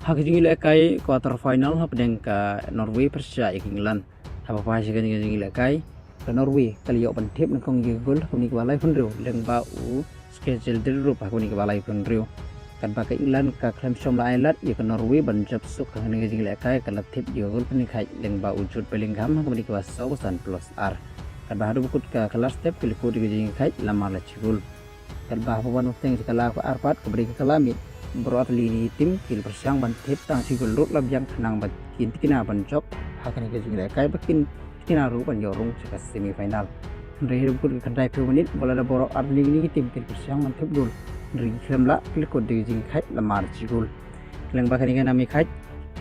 hak jingile kai quarter final ha pedeng ka Norway Persia England apa pa sih kan jingile kai ka Norway kali yo pentip nang kong gol kuni ka balai pun riu leng ba u schedule del rupa kuni ka balai pun riu kan pakai England ka klem som la island ya ka Norway ban jab suk ka ni jingile kai ka latip yo gol kuni kai leng ba ujud Bellingham kuni ka sausan plus r kan ba hadu bukut ka kelas step kili ko di jingile kai lama la cigul kan ba pawan teng sekala ko arpat ka beri ka kalamit berat lini tim kil bersiang ban tip tang si gulut lab yang kenang bat kin kina ban job hakan ke jingile kai bakin kina ru ban yorung ke semifinal ndre hidup kut kan dai 2 menit bola da borok ar lini tim kil bersiang ban tip gol ndre khemla kil ko de jing kai lamar si gol leng bakan kan ami kai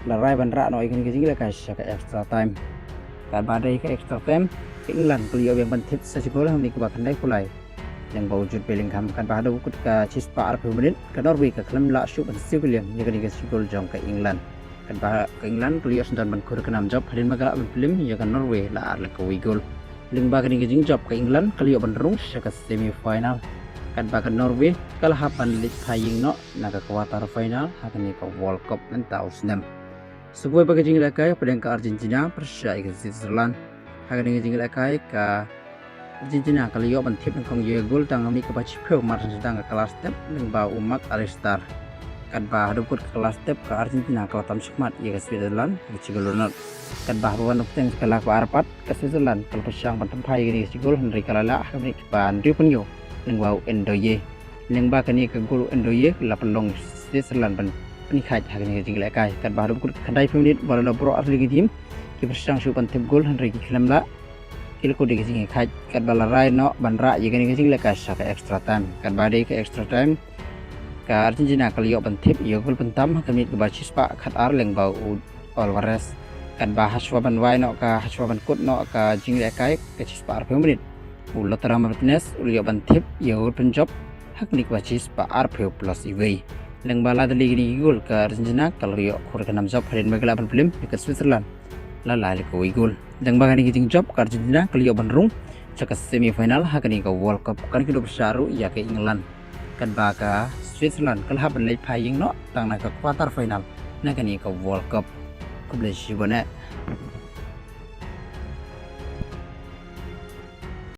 la rai ban ra no ikan ke jingile kai saka extra time kan badai ke extra time ke England kelio yang ban tip sa si gol ni ke bakan dai kulai yang bau wujud Bellingham kan pada bukut ke cispa 40 menit ke Norway ke klem la shoot ban si William ya kan ke gol jong ke England kan pada ke England kelio sendan ban kur ke 6 job hadin magala ban film ya kan Norway la ar ke gol ling ba kan ke jing job ke England kelio ban rung ke semi final kan pada Norway kalah hapan lit paying no na ke quarter final hakan ke World Cup nan taus nem sebuah bagi jing lakai pada ke Argentina Persia ke Switzerland hakan ke jing lakai ke Argentina kali yo ban tip kong ye gol tang mi ke baci peu mar sedang ke kelas step ning ba umak Alistar kan ba hadu kut kelas step ke Argentina ke tam sukmat ye ke Switzerland ke cigolonot kan ba ban teng sekala ke arpat ke Switzerland kalau pesyang ban tempai gini cigol henry kalala kami ban riu pun yo ning ba Endoye ning ba kani ke gol Endoye la pelong Switzerland ban penikat hakani ke jingle kai kan ba hadu kut kandai menit bola bro asli tim ki pesyang su ban tip gol henry kilam la ilku di kesini kaj kan bala rai no bandra jika ni kesini lekas ke extra time kan badai ke extra time ke Argentina kali yo bentip yo gol pentam kami ke bacis pak kat ar leng bau Alvarez kan bahas waban wai no ke haswaban kut no ke jing lekai ke cis pak 40 menit ulo terang Martinez ulo yo bentip yo gol penjob hak ni ke bacis pak ar plus iway leng bala dali gini gol ke Argentina kalau yo kur ke 6 job hadin bagala film ke Switzerland lalai ke gol dan bahkan ini job ke Argentina kelio bandrung ke semifinal hakani ke World Cup kan hidup saru ya ke England kan baka Switzerland kalah ban lai paying no tang na ke quarter final na kani ke World Cup kublesi bone